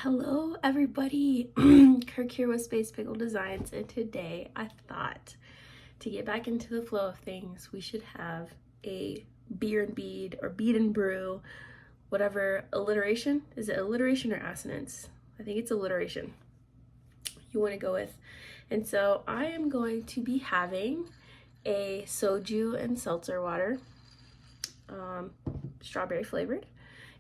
Hello everybody, Kirk here with Space Pickle Designs, and today I thought to get back into the flow of things we should have a beer and bead or bead and brew, whatever alliteration. Is it alliteration or assonance? I think it's alliteration you want to go with. And so I am going to be having a soju and seltzer water, strawberry flavored.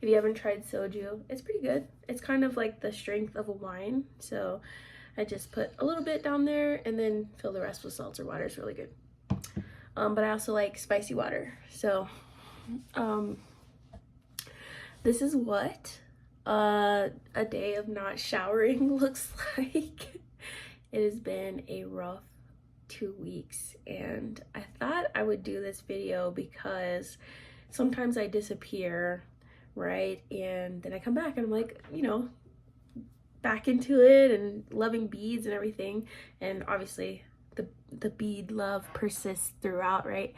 If you haven't tried soju, it's pretty good. It's kind of like the strength of a wine. So I just put a little bit down there and then fill the rest with seltzer water. It's really good. But I also like spicy water. So this is what a day of not showering looks like. It has been a rough 2 weeks, and I thought I would do this video because sometimes I disappear, right? And then I come back and I'm like, back into it and loving beads and everything. And obviously the bead love persists throughout, right?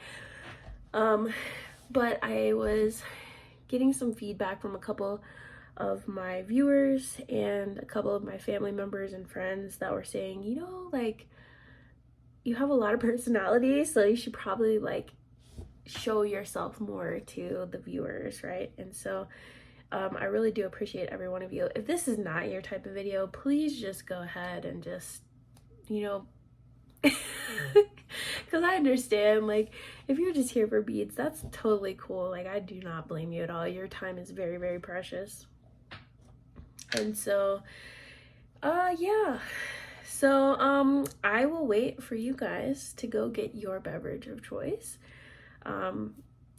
But I was getting some feedback from a couple of my viewers and a couple of my family members and friends that were saying, like, you have a lot of personality, so you should probably like show yourself more to the viewers, right? And so I really do appreciate every one of you. If this is not your type of video, please just go ahead and just, because I understand, like, if you're just here for beads, that's totally cool. Like, I do not blame you at all. Your time is very, very precious. And so, yeah. So, I will wait for you guys to go get your beverage of choice.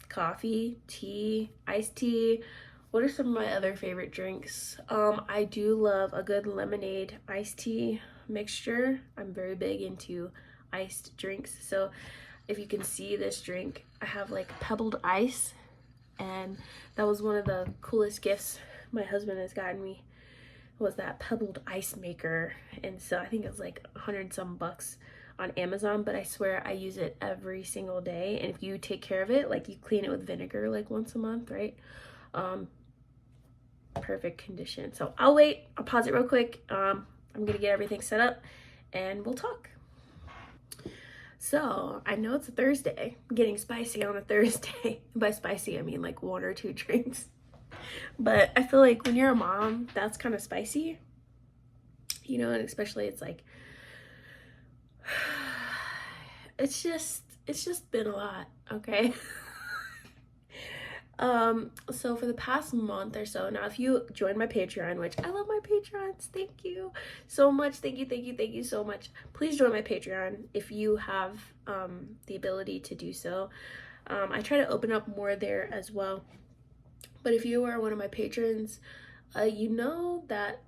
Coffee, tea, iced tea. What are some of my other favorite drinks? I do love a good lemonade iced tea mixture. I'm very big into iced drinks. So if you can see this drink, I have like pebbled ice, and that was one of the coolest gifts my husband has gotten me, was that pebbled ice maker. And so I think it was like $100 some on Amazon, but I swear I use it every single day. And if you take care of it, like you clean it with vinegar like once a month, right? Perfect condition. So I'll wait, I'll pause it real quick. I'm gonna get everything set up and we'll talk. So I know it's a Thursday. I'm getting spicy on a Thursday. By spicy, I mean like 1 or 2 drinks. But I feel like when you're a mom, that's kind of spicy, and especially it's like, it's just been a lot, okay? So for the past month or so now, if you join my Patreon, which I love my Patreons, thank you so much, thank you so much. Please join my Patreon if you have the ability to do so. I try to open up more there as well. But if you are one of my patrons, you know that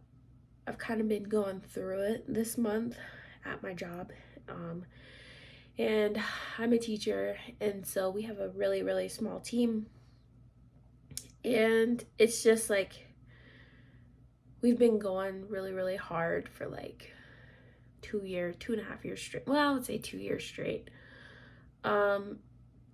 I've kind of been going through it this month at my job. And I'm a teacher, and so we have a really, really small team. And it's just like, we've been going really, really hard for like 2.5 years straight. Well, I would say 2 years straight. And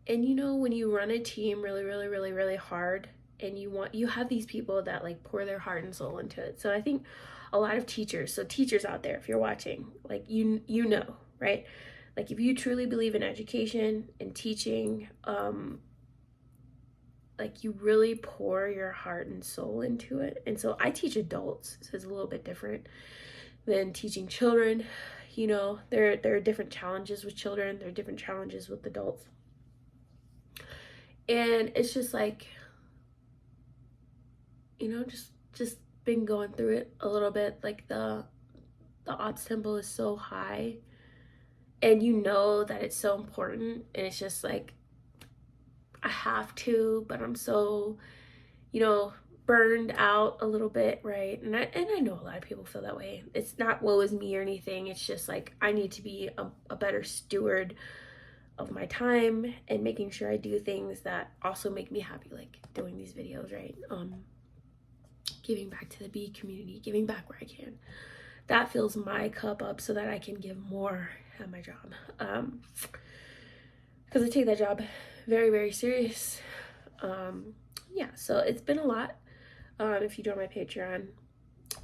when you run a team really, really, really, really hard, and you have these people that like pour their heart and soul into it. So I think a lot of teachers out there, if you're watching, like, you know, right? Like, if you truly believe in education and teaching, like, you really pour your heart and soul into it. And so I teach adults, so it's a little bit different than teaching children. There are different challenges with children, there are different challenges with adults. And it's just like, just been going through it a little bit. Like, the odds tempo is so high, and that it's so important, and it's just like, I have to, but I'm so, burned out a little bit, right? And I know a lot of people feel that way. It's not woe is me or anything. It's just like, I need to be a better steward of my time and making sure I do things that also make me happy, like doing these videos, right? Giving back to the bee community, giving back where I can. That fills my cup up so that I can give more at my job. Because I take that job very, very serious. Yeah, so it's been a lot. If you join my Patreon,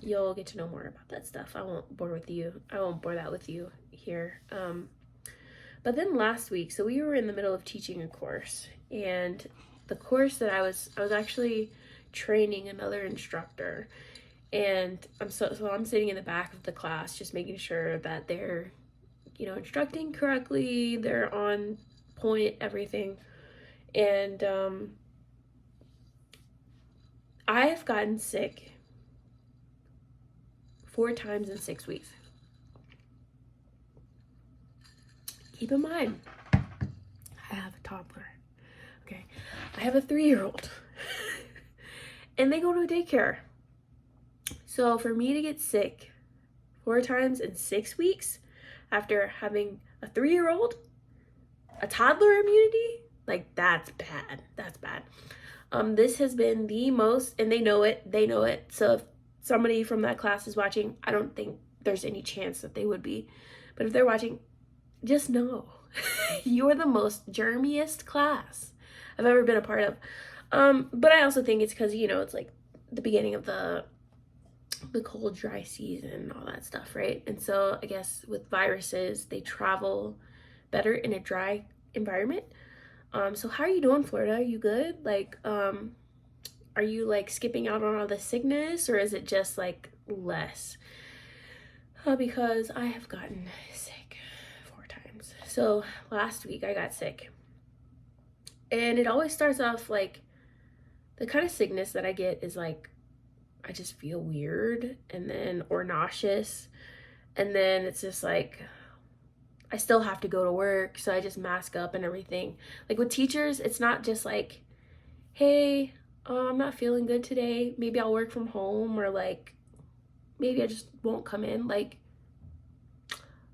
you'll get to know more about that stuff. I won't bore that with you here. But then last week, so we were in the middle of teaching a course, and the course that I was actually training another instructor, and I'm sitting in the back of the class just making sure that they're, instructing correctly, they're on point, everything. And I've gotten sick 4 times in 6 weeks. Keep in mind, I have a toddler. Okay, I have a 3-year-old, and they go to daycare. So for me to get sick 4 times in 6 weeks after having a 3-year-old, a toddler immunity, like that's bad. That's bad. This has been the most, and they know it. So if somebody from that class is watching, I don't think there's any chance that they would be, but if they're watching, just know you're the most germiest class I've ever been a part of. But I also think it's because, it's like the beginning of the cold, dry season, all that stuff, right? And so I guess with viruses, they travel better in a dry environment. So how are you doing, Florida? Are you good? Like, are you like skipping out on all the sickness, or is it just like less? Because I have gotten sick 4 times. So last week I got sick, and it always starts off like, the kind of sickness that I get is like, I just feel weird, and then, or nauseous, and then it's just like, I still have to go to work, so I just mask up and everything. Like with teachers, it's not just like, hey, I'm not feeling good today, maybe I'll work from home, or like, maybe I just won't come in. Like,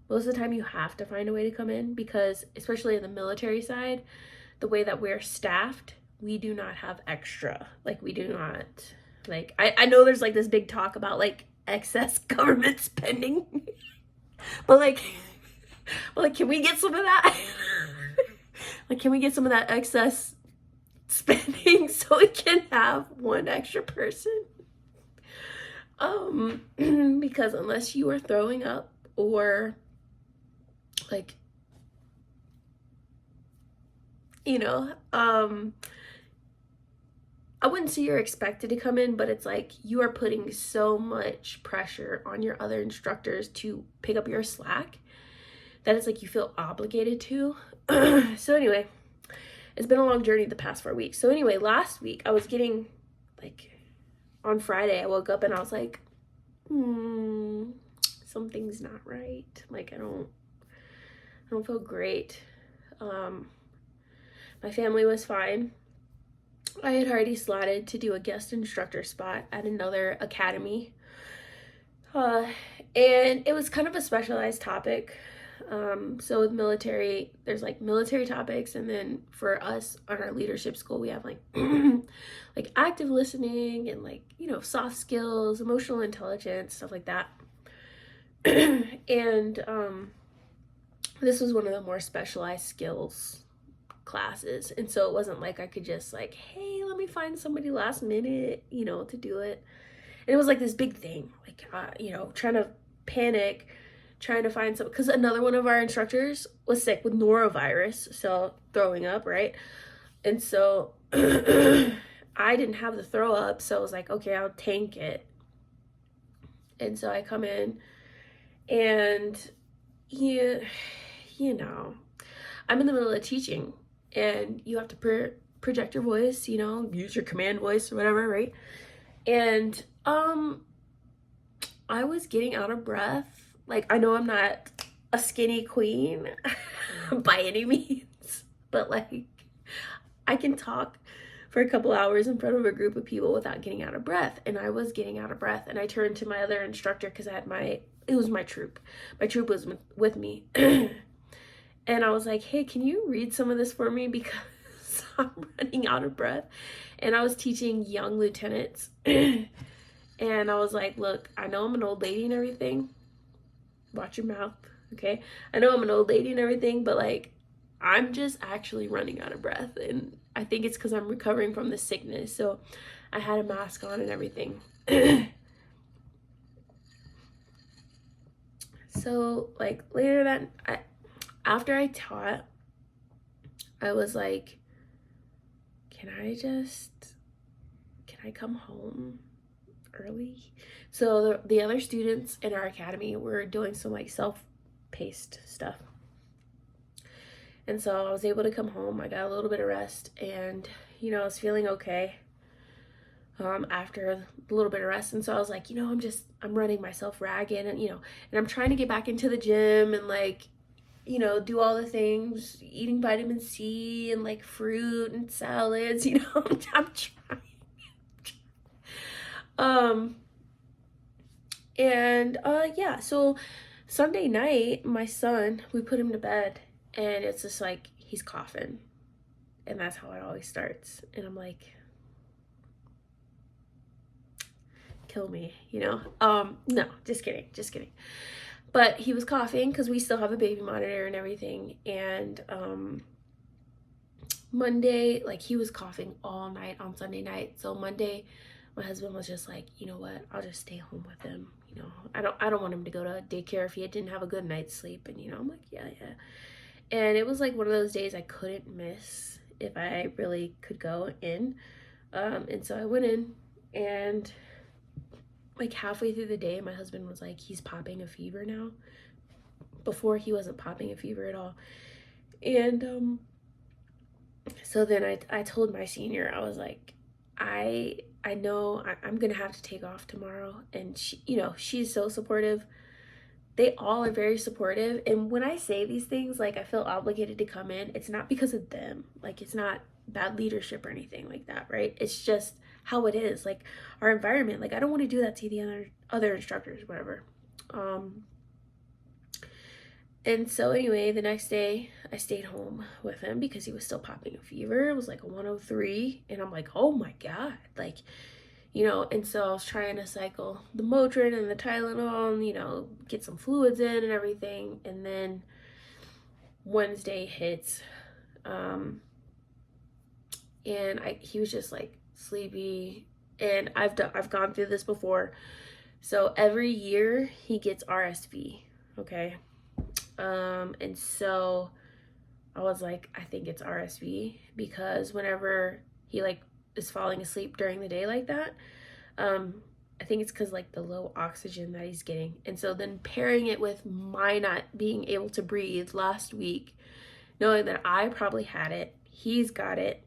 most of the time you have to find a way to come in, because especially in the military side, the way that we're staffed, we do not have extra. Like, we do not, like, I know there's like this big talk about like excess government spending, but like, can we get some of that? Like, can we get some of that excess spending so we can have one extra person? Because unless you are throwing up, or like, I wouldn't say you're expected to come in, but it's like you are putting so much pressure on your other instructors to pick up your slack that it's like you feel obligated to. So anyway, it's been a long journey the past 4 weeks. So anyway, last week I was getting, like, on Friday I woke up and I was like, something's not right. Like, I don't feel great. My family was fine. I had already slotted to do a guest instructor spot at another academy. And it was kind of a specialized topic. So with military, there's like military topics, and then for us on our leadership school, we have like like active listening and like, soft skills, emotional intelligence, stuff like that. And this was one of the more specialized skills classes, and so it wasn't like I could just like, hey, let me find somebody last minute, to do it. And it was like this big thing, like, trying to panic, trying to find some, because another one of our instructors was sick with norovirus, so throwing up, right? And so I didn't have the throw up, so I was like, okay, I'll tank it. And so I come in, and I'm in the middle of teaching, and you have to project your voice, use your command voice or whatever, right? And I was getting out of breath. Like, I know I'm not a skinny queen by any means, but like, I can talk for a couple hours in front of a group of people without getting out of breath. And I was getting out of breath, and I turned to my other instructor, because it was my troop. My troop was with me. And I was like, hey, can you read some of this for me, because I'm running out of breath. And I was teaching young lieutenants. And I was like, look, I know I'm an old lady and everything. Watch your mouth, okay? I know I'm an old lady and everything, but like, I'm just actually running out of breath. And I think it's because I'm recovering from the sickness. So I had a mask on and everything. So like later after I taught, I was like, can I come home early? So the other students in our academy were doing some like self-paced stuff. And so I was able to come home. I got a little bit of rest, and I was feeling okay after a little bit of rest. And so I was like, I'm running myself ragged, and I'm trying to get back into the gym and like, do all the things, eating vitamin C and like fruit and salads, I'm trying. Yeah, so Sunday night, my son, we put him to bed, and it's just like he's coughing, and that's how it always starts. And I'm like, kill me, no, just kidding. But he was coughing because we still have a baby monitor and everything. And Monday, like, he was coughing all night on Sunday night. So Monday, my husband was just like, you know what, I'll just stay home with him. I don't want him to go to daycare if he didn't have a good night's sleep. And I'm like, yeah. And it was like one of those days I couldn't miss if I really could go in. And so I went in, and like halfway through the day, my husband was like, he's popping a fever now. Before, he wasn't popping a fever at all. And so then I told my senior, I was like, I know I'm gonna have to take off tomorrow. And she, she's so supportive. They all are very supportive. And when I say these things, like, I feel obligated to come in, it's not because of them. Like, it's not bad leadership or anything like that, right? It's just how it is, like, our environment. Like, I don't want to do that to the other instructors, whatever. And so anyway, the next day I stayed home with him because he was still popping a fever. It was like a 103, and I'm like, oh my God, like, and so I was trying to cycle the Motrin and the Tylenol and, get some fluids in and everything. And then Wednesday hits, and he was just like sleepy. And I've gone through this before. So every year he gets RSV, okay? And so I was like, I think it's RSV, because whenever he like is falling asleep during the day like that, I think it's because like the low oxygen that he's getting. And so then pairing it with my not being able to breathe last week, knowing that I probably had it, he's got it,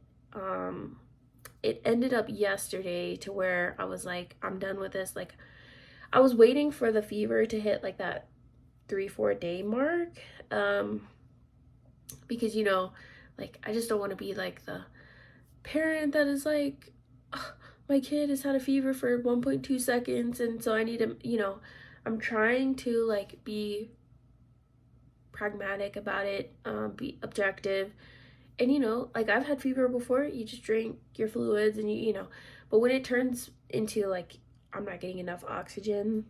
it ended up yesterday to where I was like, I'm done with this. Like, I was waiting for the fever to hit like that 3-4 day mark, because like, I just don't want to be like the parent that is like, oh, my kid has had a fever for 1.2 seconds, and so I need to, I'm trying to like be pragmatic about it, be objective. And like, I've had fever before. You just drink your fluids, and but when it turns into like, I'm not getting enough oxygen,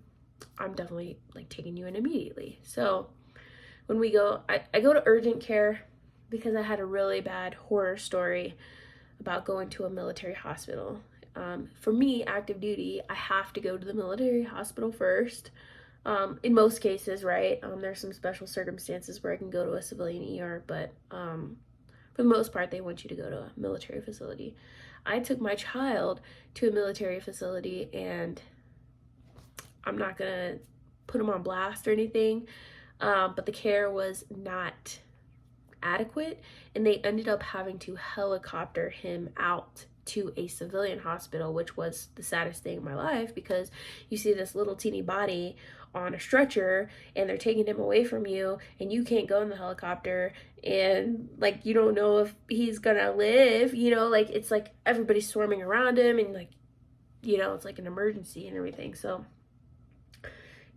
I'm definitely like taking you in immediately. So when we go, I go to urgent care because I had a really bad horror story about going to a military hospital. For me, active duty, I have to go to the military hospital first. In most cases, right? There's some special circumstances where I can go to a civilian ER, but for the most part, they want you to go to a military facility. I took my child to a military facility, and I'm not gonna put him on blast or anything, but the care was not adequate, and they ended up having to helicopter him out to a civilian hospital, which was the saddest thing in my life, because you see this little teeny body on a stretcher, and they're taking him away from you, and you can't go in the helicopter, and like, you don't know if he's gonna live, like, it's like everybody's swarming around him, and like, it's like an emergency and everything. So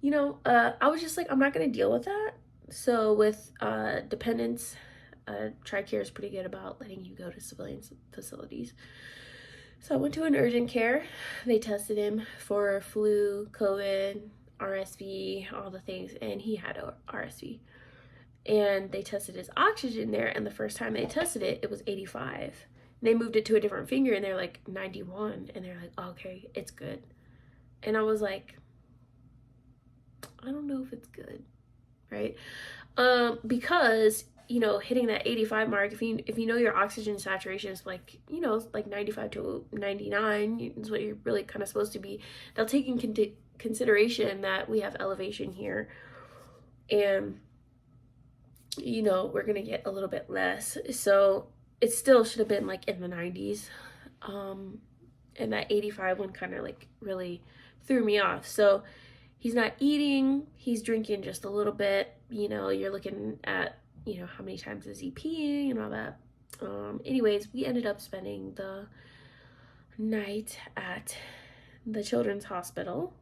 I was just like, I'm not gonna deal with that. So with dependents, TRICARE is pretty good about letting you go to civilian facilities. So I went to an urgent care. They tested him for flu, COVID, RSV, all the things, and he had RSV. And they tested his oxygen there, and the first time they tested it, it was 85. And they moved it to a different finger, and they're like 91, and they're like, oh, okay, it's good. And I was like, I don't know if it's good. right? Because, you know, hitting that 85 mark, if you know your oxygen saturation is like, you know, like 95 to 99 is what you're really kind of supposed to be, they'll take in consideration that we have elevation here, and, you know, we're gonna get a little bit less. So it still should have been like in the 90s. And that 85 one kind of like really threw me off. So he's not eating, he's drinking just a little bit. You know, you're looking at, you know, how many times is he peeing and all that. Anyways, we ended up spending the night at the children's hospital.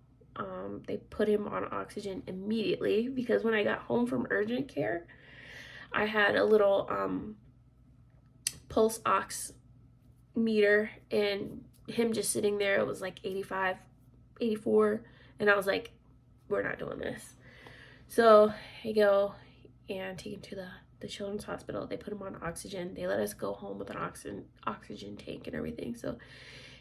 They put him on oxygen immediately because when I got home from urgent care, I had a little pulse ox meter, and him just sitting there, it was like 85, 84, and I was like, we're not doing this. So I go and take him to the children's hospital. They put him on oxygen. They let us go home with an oxygen tank and everything. So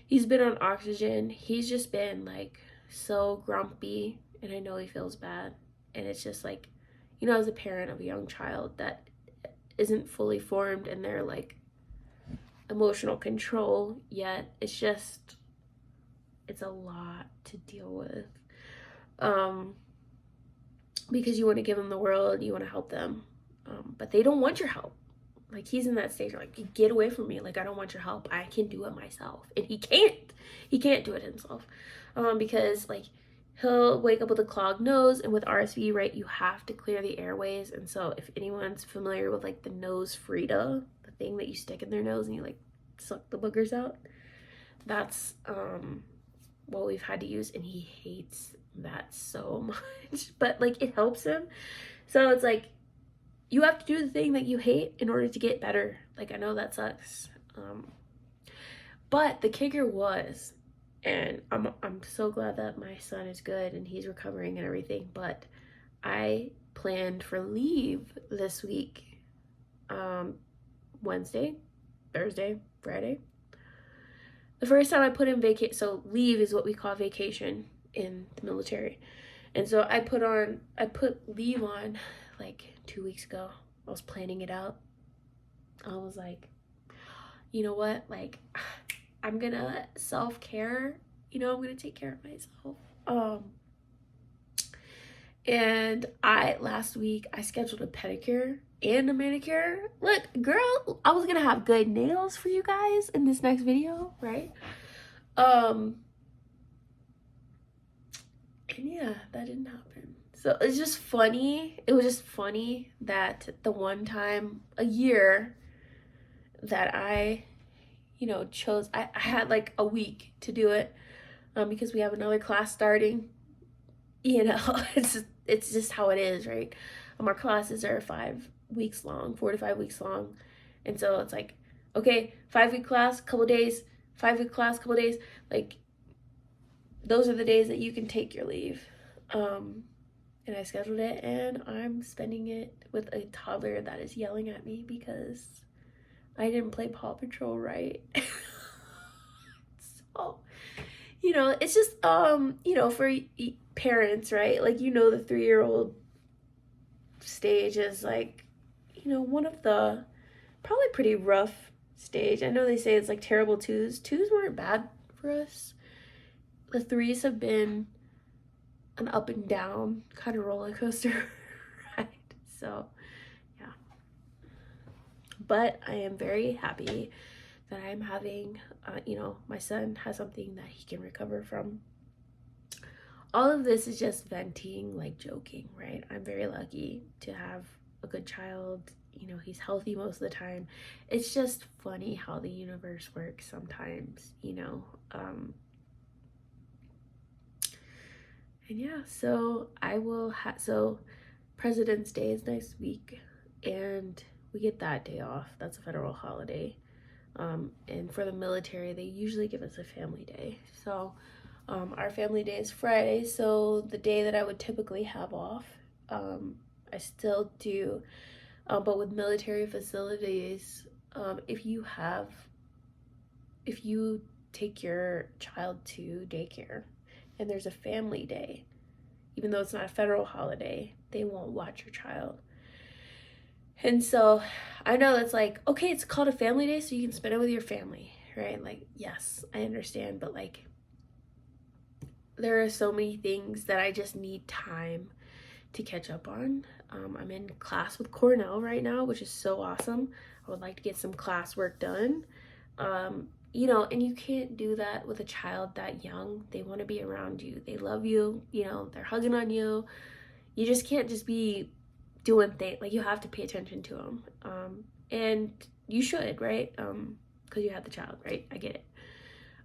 he's been on oxygen. He's just been like so grumpy, and I know he feels bad. And it's just like, you know, as a parent of a young child that isn't fully formed in their like emotional control yet, it's a lot to deal with. Because you want to give them the world, you want to help them, but they don't want your help. Like, he's in that stage like, get away from me, like, I don't want your help, I can do it myself. And he can't do it himself, because like he'll wake up with a clogged nose, and with RSV, right, you have to clear the airways. And so if anyone's familiar with like the nose Frida, the thing that you stick in their nose and you like suck the boogers out, that's what we've had to use, and he hates that so much. But like, it helps him. So it's like, you have to do the thing that you hate in order to get better. Like, I know that sucks, but the kicker was, and I'm so glad that my son is good and he's recovering and everything, but I planned for leave this week, Wednesday, Thursday, Friday. The first time I put in so leave is what we call vacation in the military. And so I put leave on like 2 weeks ago. I was planning it out. I was like, you know what? Like, I'm gonna self-care. You know, I'm gonna take care of myself. And last week I scheduled a pedicure and a manicure. Look, girl, I was gonna have good nails for you guys in this next video, right? And yeah, that didn't happen. So it's just funny. It was just funny that the one time a year that I, you know, chose, I had like a week to do it, because we have another class starting. You know, it's just how it is, right? Our classes are 5 weeks long, 4 to 5 weeks long. And so it's like, okay, 5-week class, couple days, 5-week class, couple days. Like, those are the days that you can take your leave. And I scheduled it, and I'm spending it with a toddler that is yelling at me because I didn't play Paw Patrol right. So, you know, it's just, you know, for parents, right? Like, you know, the 3-year-old stage is like, you know, one of the probably pretty rough stage. I know they say it's like terrible twos. Twos weren't bad for us. The threes have been an up and down kind of roller coaster, right? So, yeah. But I am very happy that I'm having, you know, my son has something that he can recover from. All of this is just venting, like joking, right? I'm very lucky to have a good child. You know, he's healthy most of the time. It's just funny how the universe works sometimes, you know. And yeah, so I will so President's Day is next week, and we get that day off. That's a federal holiday. And for the military, they usually give us a family day. So our family day is Friday, so the day that I would typically have off, I still do. But with military facilities, if you take your child to daycare and there's a family day, even though it's not a federal holiday, they won't watch your child. And so I know that's like, okay, it's called a family day, so you can spend it with your family, right? Like, yes, I understand, but like, there are so many things that I just need time to catch up on. I'm in class with Cornell right now, which is so awesome. I would like to get some classwork done. You know, and you can't do that with a child that young. They want to be around you. They love you, you know, they're hugging on you. You just can't just be doing things. Like, you have to pay attention to them. And you should, right? Because you had the child, right? I get it.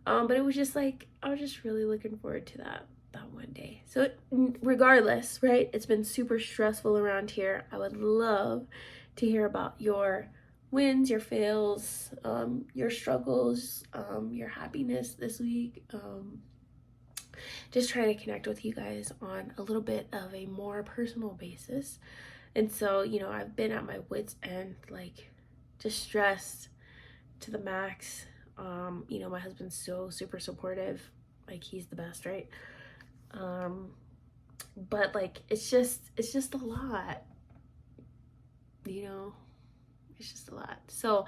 But it was just like, I was just really looking forward to that one day. So regardless, right? It's been super stressful around here. I would love to hear about your wins, your fails, your struggles, your happiness this week. Just trying to connect with you guys on a little bit of a more personal basis. And so, you know, I've been at my wits' end, like, just stressed to the max. You know, my husband's so super supportive. Like, he's the best, right? But like, it's just a lot, you know, it's just a lot. So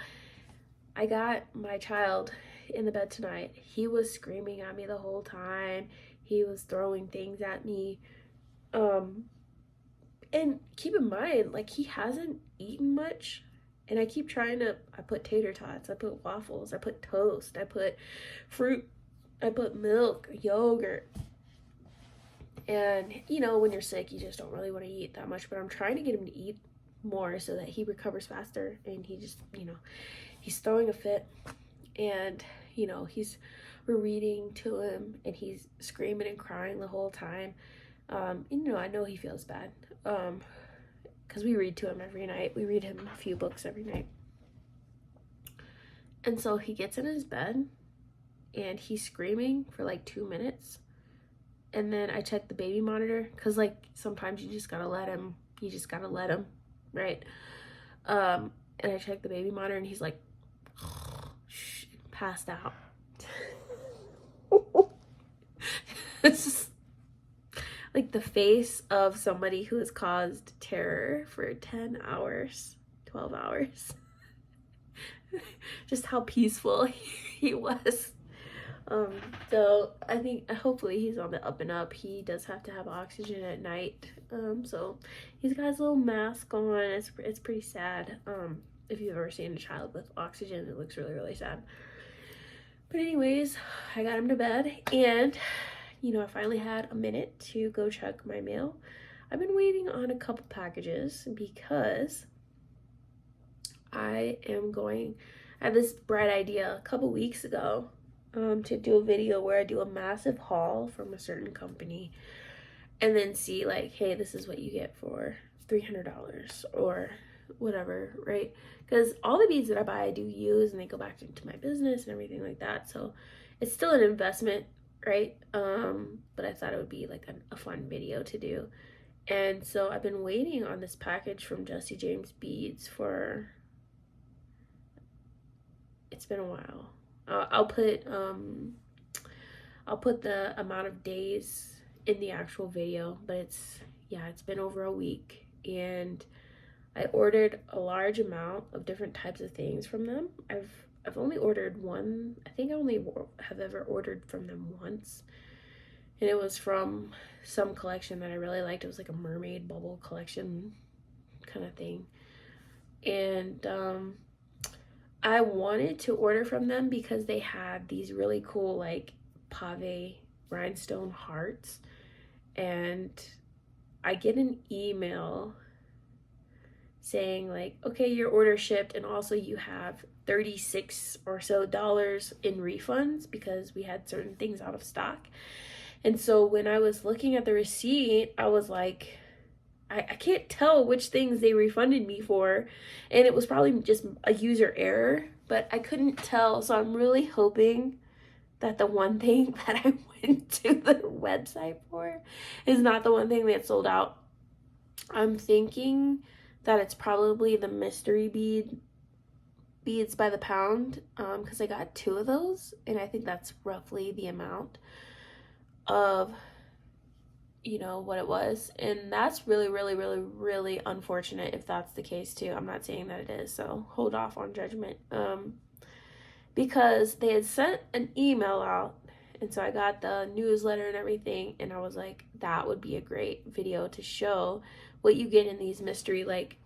I got my child in the bed tonight. He was screaming at me the whole time. He was throwing things at me. And keep in mind, like, he hasn't eaten much. And I keep trying to, I put tater tots, I put waffles, I put toast, I put fruit, I put milk, yogurt. And, you know, when you're sick, you just don't really want to eat that much. But I'm trying to get him to eat more so that he recovers faster. And he just, you know, he's throwing a fit. And, you know, we're reading to him. And he's screaming and crying the whole time. And, you know, I know he feels bad. Because we read to him every night. We read him a few books every night. And so he gets in his bed. And he's screaming for like 2 minutes. And then I check the baby monitor, because like sometimes you just gotta let him, right? And I check the baby monitor and he's like passed out. It's just like the face of somebody who has caused terror for 10 hours, 12 hours. Just how peaceful he was. So I think hopefully he's on the up and up. He does have to have oxygen at night. So he's got his little mask on. It's pretty sad. If you've ever seen a child with oxygen, it looks really, really sad. But anyways, I got him to bed, and you know, I finally had a minute to go check my mail. I've been waiting on a couple packages because I had this bright idea a couple weeks ago to do a video where I do a massive haul from a certain company and then see like, hey, this is what you get for $300 or whatever, right? Because all the beads that I buy I do use, and they go back into my business and everything like that, so it's still an investment, right? But I thought it would be like a fun video to do. And so I've been waiting on this package from Jesse James Beads for, it's been a while. I'll put the amount of days in the actual video, but it's been over a week, and I ordered a large amount of different types of things from them. I've only ordered one. I think I only have ever ordered from them once, and it was from some collection that I really liked. It was like a mermaid bubble collection kind of thing, and I wanted to order from them because they had these really cool like pave rhinestone hearts, and I get an email saying like, okay, your order shipped, and also you have $36 or so in refunds because we had certain things out of stock. And so when I was looking at the receipt, I was like, I can't tell which things they refunded me for, and it was probably just a user error, but I couldn't tell. So I'm really hoping that the one thing that I went to the website for is not the one thing that sold out. I'm thinking that it's probably the mystery beads by the pound, because I got 2 of those, and I think that's roughly the amount of you know, what it was. And that's really, really, really, really unfortunate if that's the case too. I'm not saying that it is, so hold off on judgment. Because they had sent an email out, and so I got the newsletter and everything, and I was like, that would be a great video to show what you get in these mystery like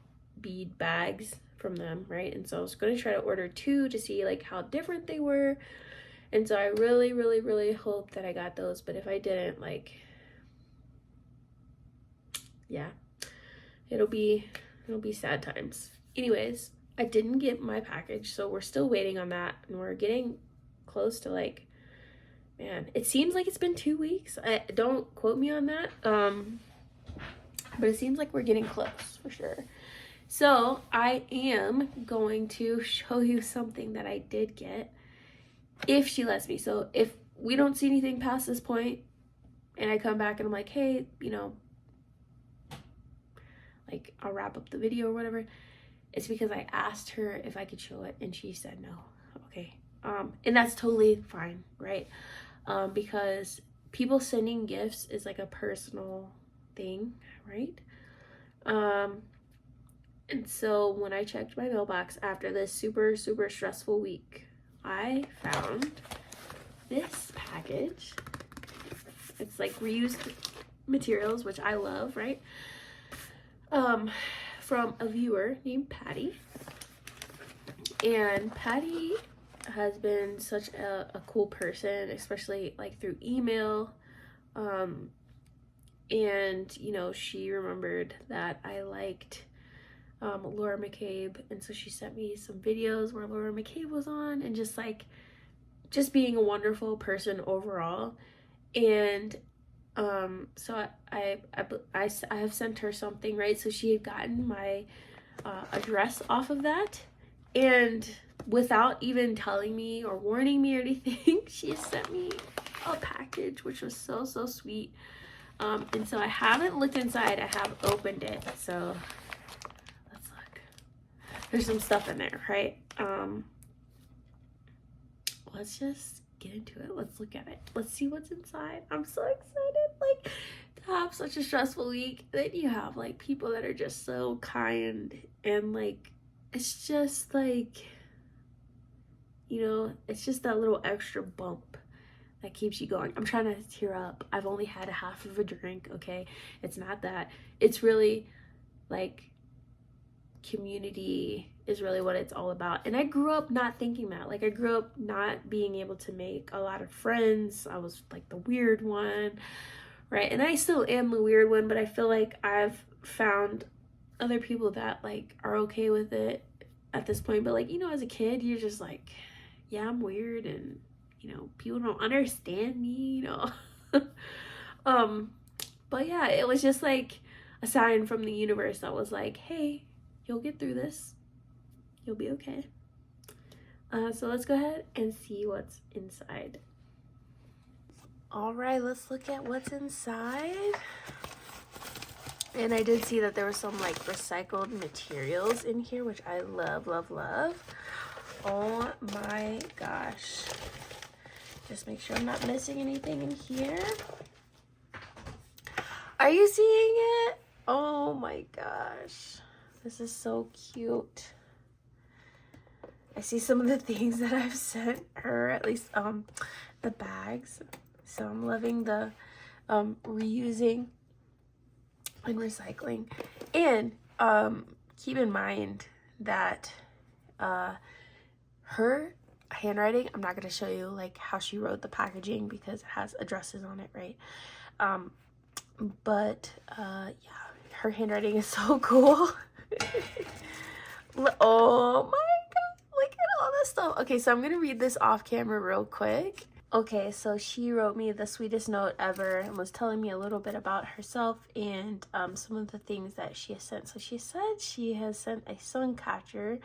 bead bags from them, right? And so I was going to try to order 2 to see like how different they were. And so I really, really, really hope that I got those. But if I didn't, like, yeah, it'll be sad times. Anyways, I didn't get my package, so we're still waiting on that, and we're getting close to, like, man, it seems like it's been 2 weeks. I don't quote me on that. But it seems like we're getting close for sure. So I am going to show you something that I did get, if she lets me. So if we don't see anything past this point and I come back and I'm like, hey, you know, like I'll wrap up the video or whatever, it's because I asked her if I could show it and she said no. Okay. And that's totally fine, right? Because people sending gifts is like a personal thing, right? And so when I checked my mailbox after this super, super stressful week, I found this package. It's like reused materials, which I love, right? From a viewer named Pattie. And Pattie has been such a cool person, especially like through email. And, you know, she remembered that I liked Laura McCabe, and so she sent me some videos where Laura McCabe was on, and just being a wonderful person overall. And so I have sent her something, right? So she had gotten my address off of that, and without even telling me or warning me or anything, she sent me a package, which was so, so sweet. And so I haven't looked inside, I have opened it, so let's look. There's some stuff in there, right? Let's just get into it. Let's look at it. Let's see what's inside. I'm so excited, like, to have such a stressful week. Then you have like people that are just so kind, and like, it's just like, you know, it's just that little extra bump that keeps you going. I'm trying to tear up. I've only had a half of a drink, okay? It's not that. It's really like community is really what it's all about. And I grew up not thinking that. Like, I grew up not being able to make a lot of friends. I was like the weird one, right? And I still am the weird one, but I feel like I've found other people that like are okay with it at this point. But like, you know, as a kid, you're just like, yeah, I'm weird, and you know, people don't understand me, you know. But yeah, it was just like a sign from the universe that was like, hey, you'll get through this, you'll be okay. So let's go ahead and see what's inside. All right, let's look at what's inside. And I did see that there was some like recycled materials in here, which I love, love, love. Oh my gosh. Just make sure I'm not missing anything in here. Are you seeing it? Oh my gosh. This is so cute. I see some of the things that I've sent her, at least the bags. So I'm loving the reusing and recycling. And keep in mind that her handwriting, I'm not going to show you like how she wrote the packaging because it has addresses on it, right? But yeah, her handwriting is so cool. Oh my god, look at all this stuff. Okay, so I'm going to read this off camera real quick. Okay, so she wrote me the sweetest note ever and was telling me a little bit about herself and some of the things that she has sent. So she said she has sent a sun catcher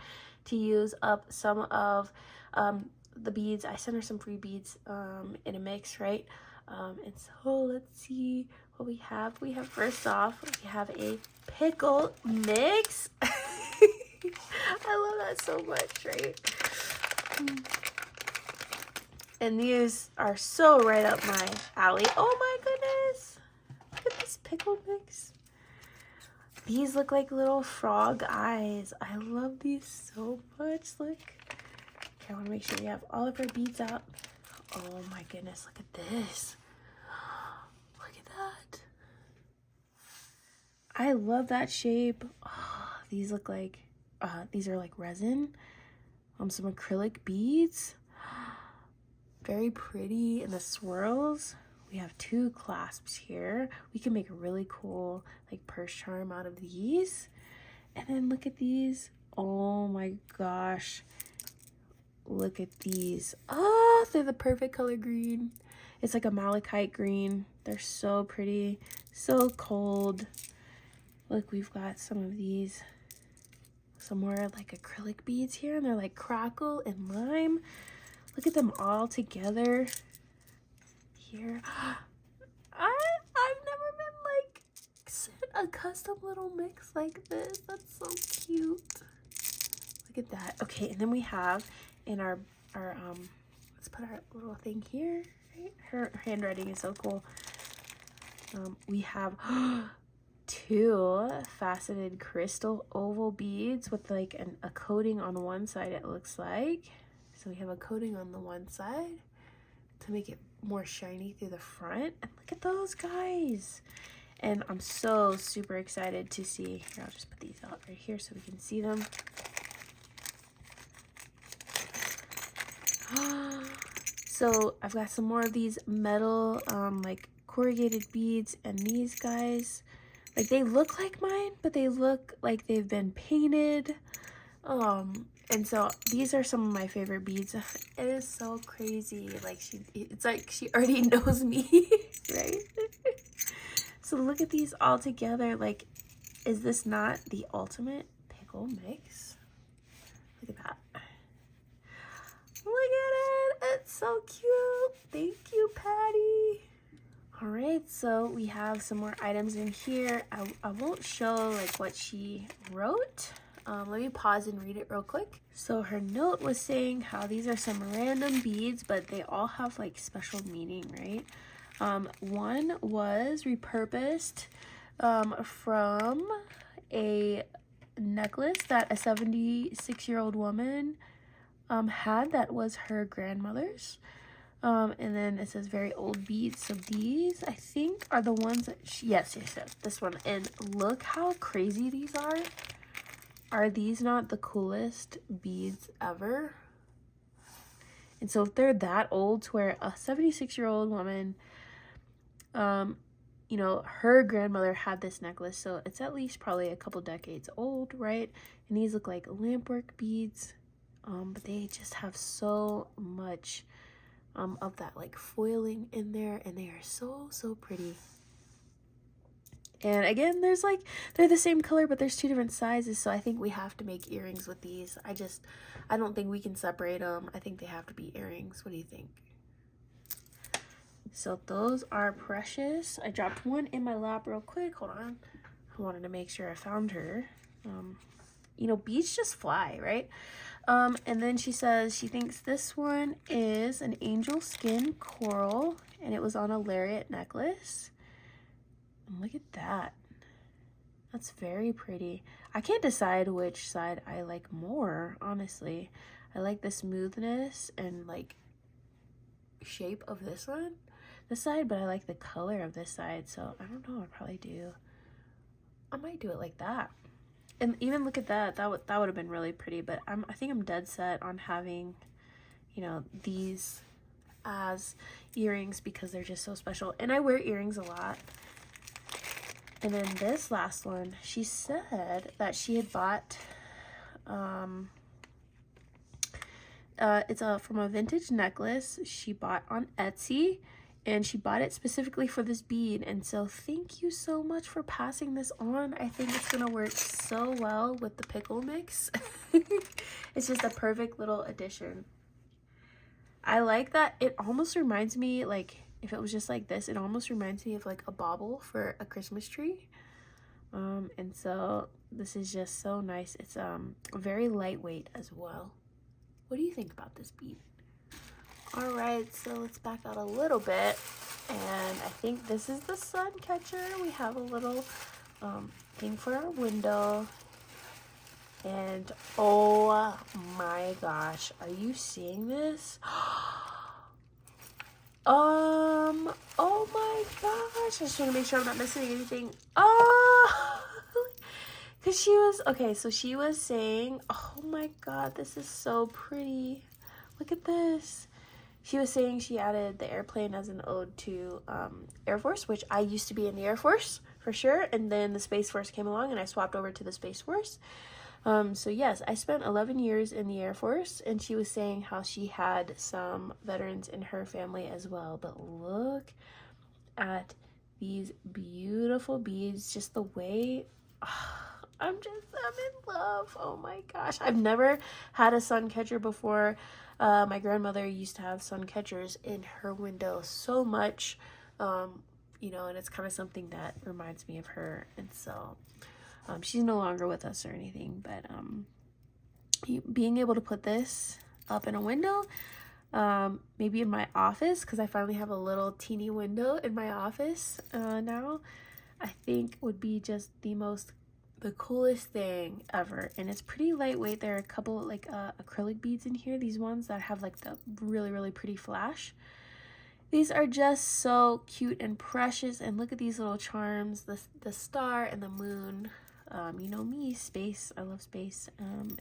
to use up some of the beads. I sent her some free beads in a mix, right? And so let's see what we have. We have, first off, we have a pickle mix. I love that so much, right? And these are so right up my alley. Oh my goodness. Look at the pickle mix. These look like little frog eyes. I love these so much. Look. Okay, I want to make sure we have all of our beads out. Oh my goodness, look at this. Look at that. I love that shape. Oh, these look like, these are like resin. Some acrylic beads. Very pretty. And the swirls. We have 2 clasps here. We can make a really cool like purse charm out of these. And then look at these. Oh my gosh. Look at these. Oh, they're the perfect color green. It's like a malachite green. They're so pretty. So cold. Look, we've got some of these. Some more like acrylic beads here. And they're like crackle and lime. Look at them all together. Here. I've never been like sent a custom little mix like this. That's so cute. Look at that. Okay, and then we have in our let's put our little thing here. Right? Her handwriting is so cool. We have 2 faceted crystal oval beads with like a coating on one side, it looks like. So we have a coating on the one side to make it more shiny through the front. And look at those guys. And I'm so super excited to see. Here, I'll just put these out right here so we can see them. So I've got some more of these metal like corrugated beads, and these guys, like they look like mine, but they look like they've been painted. And so these are some of my favorite beads. It is so crazy. Like it's like she already knows me, right? So look at these all together. Like, is this not the ultimate pickle mix? Look at that. Look at it. It's so cute. Thank you, Pattie. All right, so we have some more items in here. I won't show like what she wrote. Let me pause and read it real quick. So her note was saying how these are some random beads, but they all have like special meaning, right? One was repurposed from a necklace that a 76-year-old woman had that was her grandmother's. And then it says very old beads. So these, I think, are the ones that yes, this one. And look how crazy these are. Are these not the coolest beads ever? And so if they're that old to where a 76-year-old woman, you know, her grandmother had this necklace, so it's at least probably a couple decades old, right? And these look like lampwork beads, but they just have so much of that like foiling in there, and they are so pretty. And again, there's like, they're the same color, but there's 2 different sizes. So I think we have to make earrings with these. I don't think we can separate them. I think they have to be earrings. What do you think? So those are precious. I dropped one in my lap real quick. Hold on. I wanted to make sure I found her. You know, beads just fly, right? And then she says she thinks this one is an angel skin coral, and it was on a lariat necklace. And look at that. That's very pretty. I can't decide which side I like more, honestly. I like the smoothness and like shape of this side, but I like the color of this side. So I don't know, I might do it like that. And even look at that. That would have been really pretty, but I think I'm dead set on having, you know, these as earrings because they're just so special. And I wear earrings a lot. And then this last one, she said that she had bought, it's from a vintage necklace she bought on Etsy, and she bought it specifically for this bead. And so thank you so much for passing this on. I think it's gonna work so well with the pickle mix. It's just a perfect little addition. I like that. It almost reminds me, like, if it was just like this, it almost reminds me of like a bauble for a Christmas tree. And so this is just so nice. It's very lightweight as well. What do you think about this bead? All right, so let's back out a little bit. And I think this is the sun catcher. We have a little thing for our window. And oh my gosh, are you seeing this? Oh my gosh, I just want to make sure I'm not missing anything. Oh, because she was, okay, so she was saying, oh my god, this is so pretty. Look at this. She was saying she added the airplane as an ode to Air Force, which I used to be in the Air Force for sure. And then the Space Force came along and I swapped over to the Space Force. So yes, I spent 11 years in the Air Force, and she was saying how she had some veterans in her family as well. But look at these beautiful beads, just the way, I'm in love. Oh my gosh. I've never had a sun catcher before. My grandmother used to have sun catchers in her window so much, you know, and it's kind of something that reminds me of her. And so she's no longer with us or anything, but being able to put this up in a window, maybe in my office, because I finally have a little teeny window in my office now, I think would be just the coolest thing ever. And it's pretty lightweight. There are a couple like acrylic beads in here, these ones that have like the really pretty flash. These are just so cute and precious, and look at these little charms, the star and the moon. You know me, space, I love space,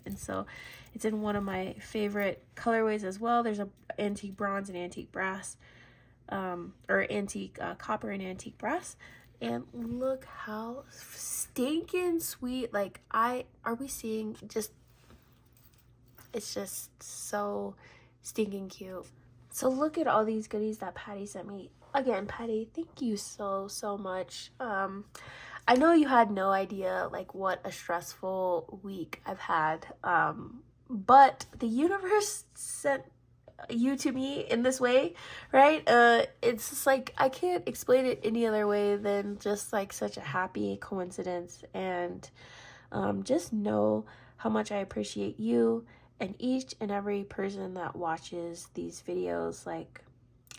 and so it's in one of my favorite colorways as well. There's a antique bronze and antique brass, or antique copper and antique brass. And look how stinking sweet, like are we seeing just, it's just so stinking cute. So look at all these goodies that Pattie sent me. Again, Pattie, thank you so much. I know you had no idea like what a stressful week I've had, but the universe sent you to me in this way, right? It's just like I can't explain it any other way than just like such a happy coincidence. And just know how much I appreciate you and each and every person that watches these videos. Like,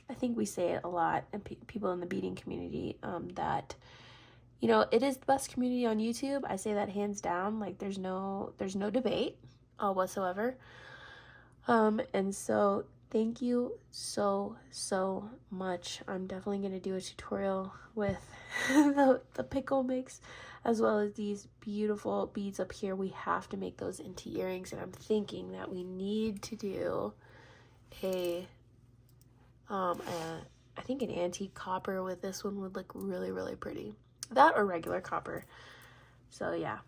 I think we say it a lot, and people in the beading community, that, you know, it is the best community on YouTube. I say that hands down. Like, there's no debate whatsoever. And so thank you so much. I'm definitely gonna do a tutorial with the pickle mix, as well as these beautiful beads up here. We have to make those into earrings, and I'm thinking that we need to do I think an antique copper with this one would look really pretty. That or regular copper. So yeah,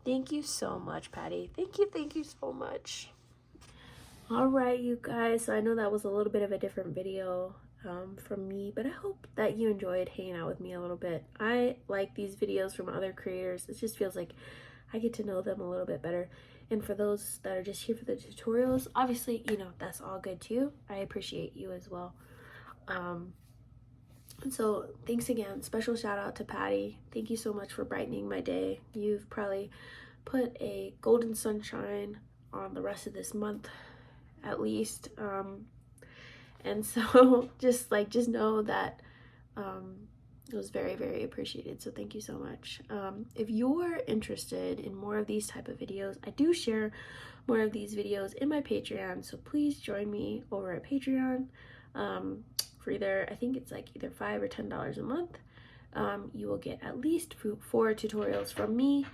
thank you so much, Pattie. Thank you so much. All right, you guys, so I know that was a little bit of a different video from me, but I hope that you enjoyed hanging out with me a little bit. I like these videos from other creators. It just feels like I get to know them a little bit better. And for those that are just here for the tutorials, obviously, you know, that's all good too. I appreciate you as well. And so thanks again. Special shout out to Pattie. Thank you so much for brightening my day. You've probably put a golden sunshine on the rest of this month, at least. And so just know that it was very appreciated. So thank you so much. If you're interested in more of these type of videos, I do share more of these videos in my Patreon, so please join me over at Patreon. For either, I think it's like either $5 or $10 a month. You will get at least 4 tutorials from me,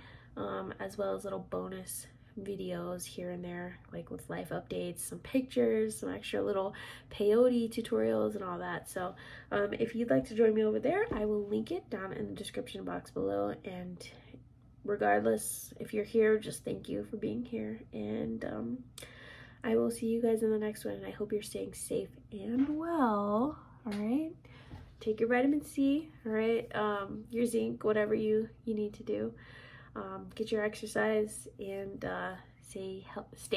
as well as little bonus videos here and there, like with life updates, some pictures, some extra little peyote tutorials and all that. So if you'd like to join me over there, I will link it down in the description box below. And regardless if you're here, just thank you for being here, and I will see you guys in the next one. And I hope you're staying safe and well. All right, take your vitamin C, all right, your zinc, whatever you need to do. Get your exercise, and stay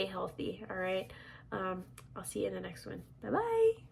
healthy. All right, I'll see you in the next one. Bye bye.